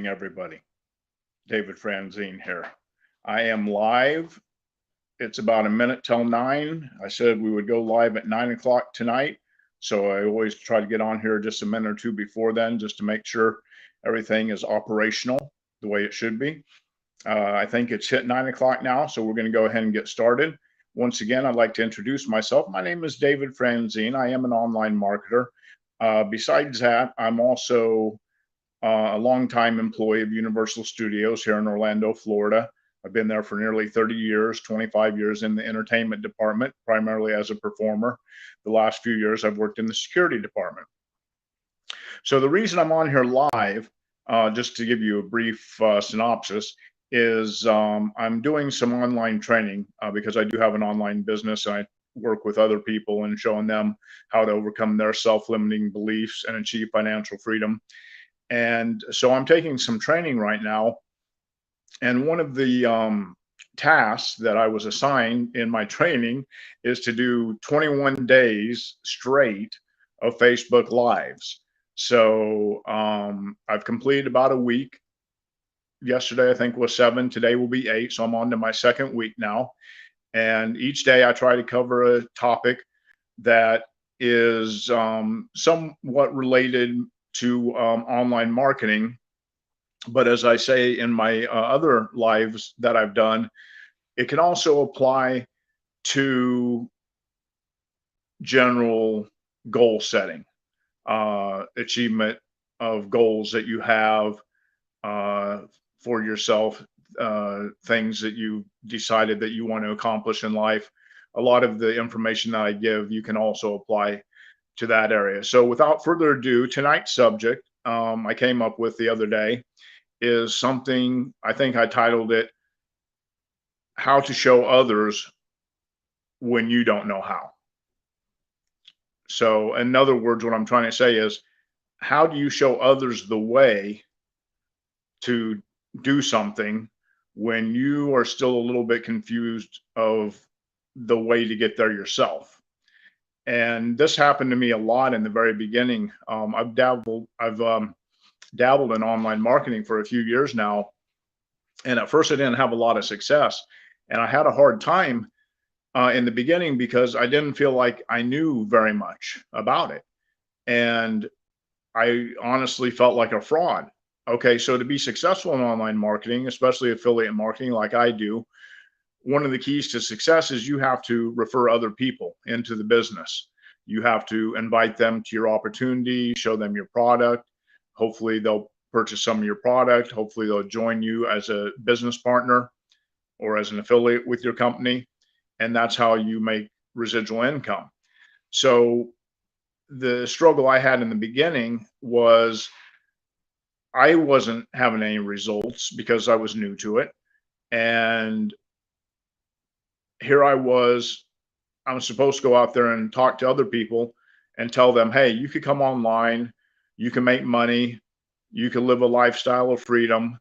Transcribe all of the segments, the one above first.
Everybody. David Franzine here. I am live. It's about a minute till 9. I said we would go live at 9 o'clock tonight. So I always try to get on here just a minute or two before then just to make sure everything is operational the way it should be. I think it's hit 9 o'clock now, so we're going to go ahead and get started. Once again, I'd like to introduce myself. My name is David Franzine. I am an online marketer. Besides that, I'm also a longtime employee of Universal Studios here in Orlando, Florida. I've been there for nearly 30 years, 25 years in the entertainment department, primarily as a performer. The last few years, I've worked in the security department. So the reason I'm on here live, just to give you a brief synopsis, is I'm doing some online training because I do have an online business. And I work with other people and showing them how to overcome their self-limiting beliefs and achieve financial freedom. And so I'm taking some training right now. And one of the tasks that I was assigned in my training is to do 21 days straight of Facebook Lives. So I've completed about a week. Yesterday, I think, was 7. Today will be 8. So I'm on to my second week now. And each day I try to cover a topic that is somewhat related to online marketing. But as I say in my other lives that I've done, it can also apply to general goal setting, achievement of goals that you have for yourself, things that you decided that you want to accomplish in life. A lot of the information that I give, you can also apply to that area. So without further ado, tonight's subject I came up with the other day is something, I think I titled it, How to Show Others When You Don't Know How. So in other words, what I'm trying to say is, how do you show others the way to do something when you are still a little bit confused of the way to get there yourself? And this happened to me a lot in the very beginning. I've dabbled in online marketing for a few years now. And at first I didn't have a lot of success. And I had a hard time in the beginning because I didn't feel like I knew very much about it. And I honestly felt like a fraud. Okay, so to be successful in online marketing, especially affiliate marketing like I do, one of the keys to success is you have to refer other people into the business. You have to invite them to your opportunity, show them your product. Hopefully they'll purchase some of your product. Hopefully they'll join you as a business partner or as an affiliate with your company. And that's how you make residual income. So the struggle I had in the beginning was I wasn't having any results because I was new to it. And here I was supposed to go out there and talk to other people and tell them, hey, you could come online, you can make money, you can live a lifestyle of freedom.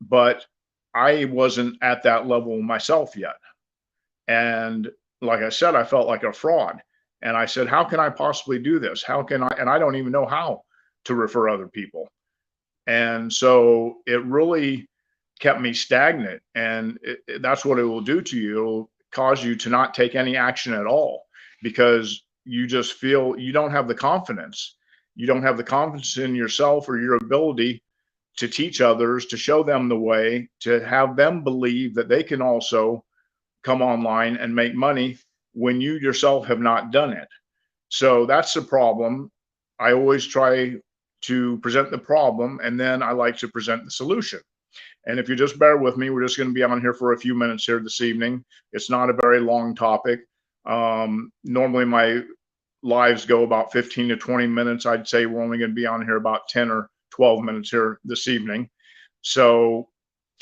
But I wasn't at that level myself yet. And like I said, I felt like a fraud. And I said, how can I possibly do this? How can I? And I don't even know how to refer other people. And so it really kept me stagnant. And that's what it will do to you. It'll cause you to not take any action at all because you just feel you don't have the confidence. You don't have the confidence in yourself or your ability to teach others, to show them the way, to have them believe that they can also come online and make money when you yourself have not done it. So that's the problem. I always try to present the problem and then I like to present the solution. And if you just bear with me, we're just going to be on here for a few minutes here this evening. It's not a very long topic. Normally my lives go about 15 to 20 minutes. I'd say we're only going to be on here about 10 or 12 minutes here this evening. So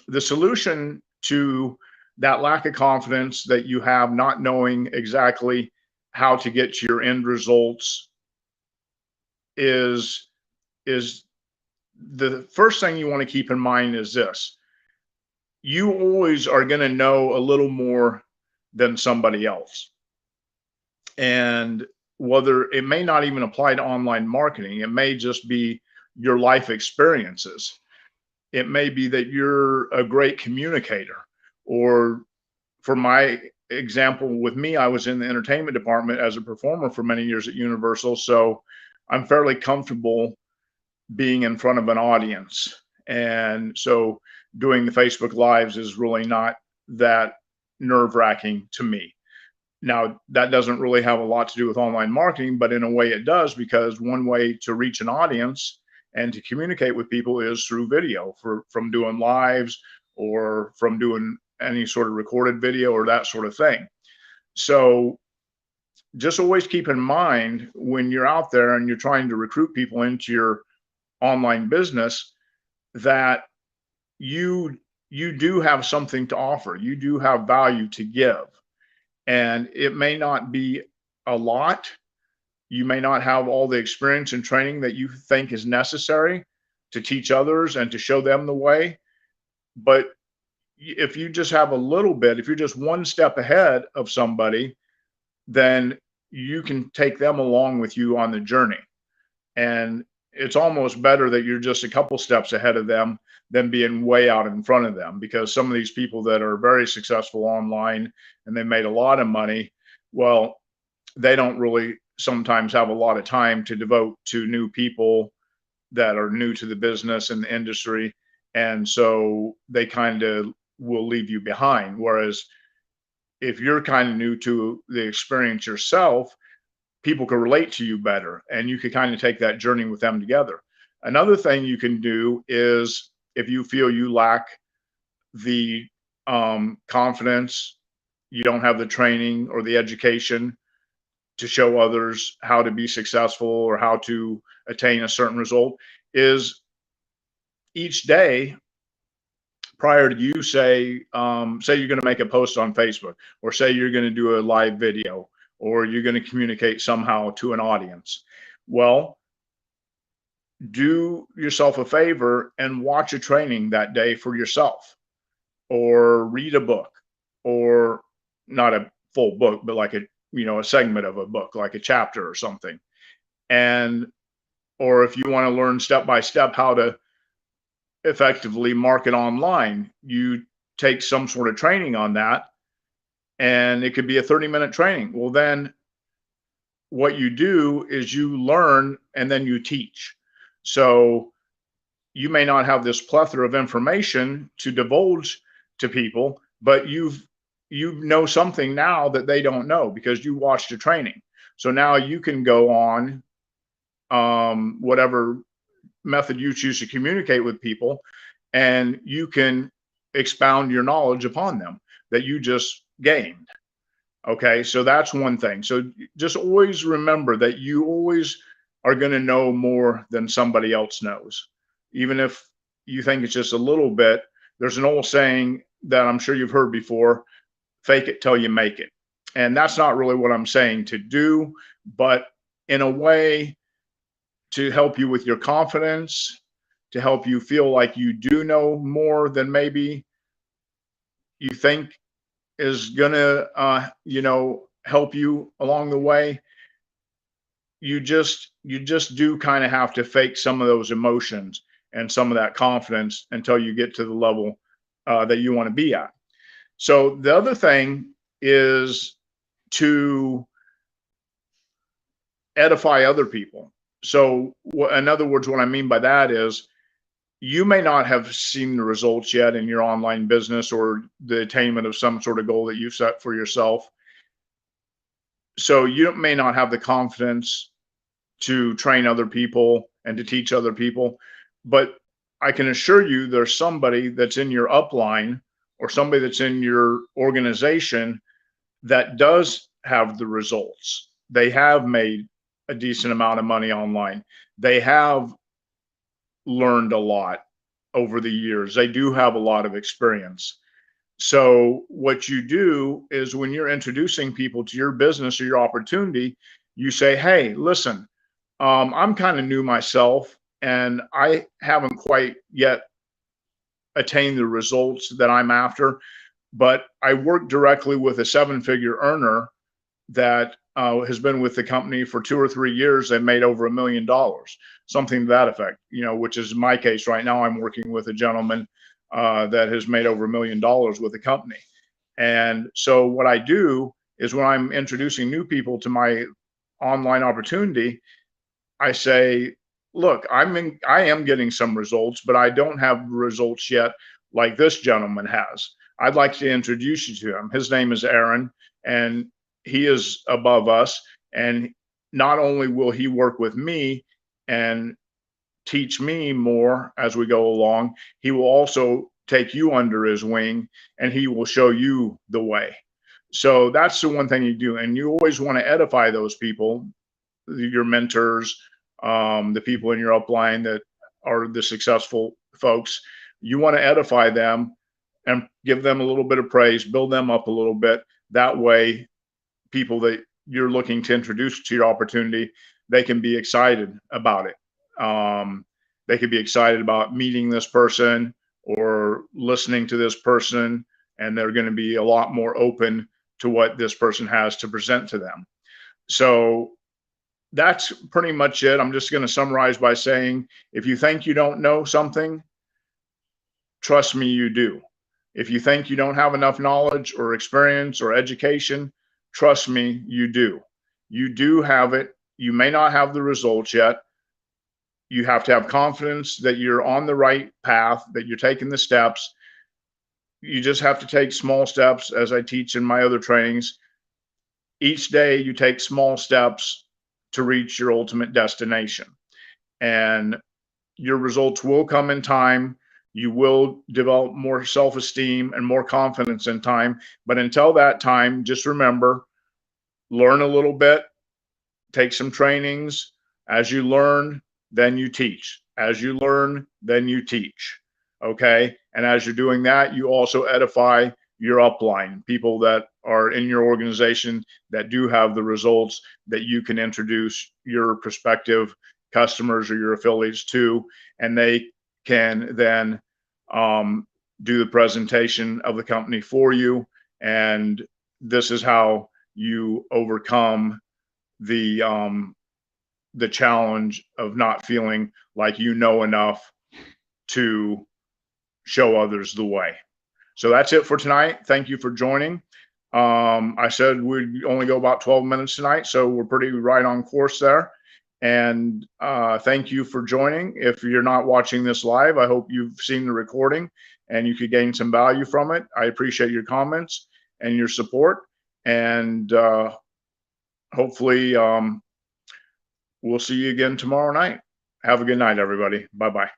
the solution to that lack of confidence that you have, not knowing exactly how to get to your end results, is the first thing you want to keep in mind is this: you always are going to know a little more than somebody else. And whether it may not even apply to online marketing, it may just be your life experiences. It may be that you're a great communicator, or for my example with me, I was in the entertainment department as a performer for many years at Universal. So I'm fairly comfortable being in front of an audience. And so doing the Facebook Lives is really not that nerve wracking to me. Now, that doesn't really have a lot to do with online marketing, but in a way it does, because one way to reach an audience and to communicate with people is through video, from doing lives or from doing any sort of recorded video or that sort of thing. So just always keep in mind when you're out there and you're trying to recruit people into your online business that you do have something to offer. You do have value to give. And it may not be a lot. You may not have all the experience and training that you think is necessary to teach others and to show them the way. But if you just have a little bit, if you're just one step ahead of somebody, then you can take them along with you on the journey. And it's almost better that you're just a couple steps ahead of them than being way out in front of them, because some of these people that are very successful online and they made a lot of money, well, they don't really sometimes have a lot of time to devote to new people that are new to the business and the industry. And so they kind of will leave you behind. Whereas if you're kind of new to the experience yourself, people can relate to you better and you can kind of take that journey with them together. Another thing you can do is, if you feel you lack the confidence, you don't have the training or the education to show others how to be successful or how to attain a certain result, is each day prior to you say you're going to make a post on Facebook, or say you're going to do a live video, or you're going to communicate somehow to an audience. Well, do yourself a favor and watch a training that day for yourself, or read a book, or not a full book, but like a segment of a book, like a chapter or something. And or if you want to learn step by step how to effectively market online, you take some sort of training on that, and it could be a 30-minute training. Well, then what you do is you learn and then you teach. So you may not have this plethora of information to divulge to people, but you know something now that they don't know because you watched a training. So now you can go on whatever method you choose to communicate with people, and you can expound your knowledge upon them that you just gained. Okay, so that's one thing. So just always remember that you always are going to know more than somebody else knows. Even if you think it's just a little bit, there's an old saying that I'm sure you've heard before: fake it till you make it. And that's not really what I'm saying to do, but in a way, to help you with your confidence, to help you feel like you do know more than maybe you think is gonna help you along the way. You just do kind of have to fake some of those emotions and some of that confidence until you get to the level that you want to be at. So the other thing is to edify other people. So in other words, what I mean by that is, you may not have seen the results yet in your online business or the attainment of some sort of goal that you've set for yourself. So you may not have the confidence to train other people and to teach other people, but I can assure you there's somebody that's in your upline or somebody that's in your organization that does have the results. They have made a decent amount of money online. They have learned a lot over the years. They do have a lot of experience. So what you do is, when you're introducing people to your business or your opportunity, you say, hey, listen, I'm kind of new myself and I haven't quite yet attained the results that I'm after, but I work directly with a 7-figure earner that has been with the company for 2 or 3 years and made over $1 million, something to that effect, which is my case right now. I'm working with a gentleman that has made over $1 million with the company. And so what I do is when I'm introducing new people to my online opportunity, I say, look, I am getting some results, but I don't have results yet like this gentleman has. I'd like to introduce you to him. His name is Aaron, and he is above us. And not only will he work with me and teach me more as we go along, he will also take you under his wing and he will show you the way. So that's the one thing you do. And you always want to edify those people, your mentors, the people in your upline that are the successful folks. You want to edify them and give them a little bit of praise, build them up a little bit. That way, people that you're looking to introduce to your opportunity, they can be excited about it. They could be excited about meeting this person or listening to this person, and they're going to be a lot more open to what this person has to present to them. So that's pretty much it. I'm just going to summarize by saying, if you think you don't know something, trust me, you do. If you think you don't have enough knowledge or experience or education, trust me, you do. You do have it. You may not have the results yet. You have to have confidence that you're on the right path, that you're taking the steps. You just have to take small steps, as I teach in my other trainings. Each day you take small steps to reach your ultimate destination. And your results will come in time. You will develop more self-esteem and more confidence in time. But until that time, just remember, learn a little bit, take some trainings. As you learn, then you teach. As you learn, then you teach. Okay. And as you're doing that, you also edify your upline, people that are in your organization that do have the results that you can introduce your prospective customers or your affiliates to, and they can then do the presentation of the company for you. And this is how you overcome the challenge of not feeling like you know enough to show others the way. So that's it for tonight. Thank you for joining. I said we'd only go about 12 minutes tonight, so we're pretty right on course there. And thank you for joining. If you're not watching this live, I hope you've seen the recording and you could gain some value from it. I appreciate your comments and your support. And hopefully we'll see you again tomorrow night. Have a good night, everybody. Bye-bye.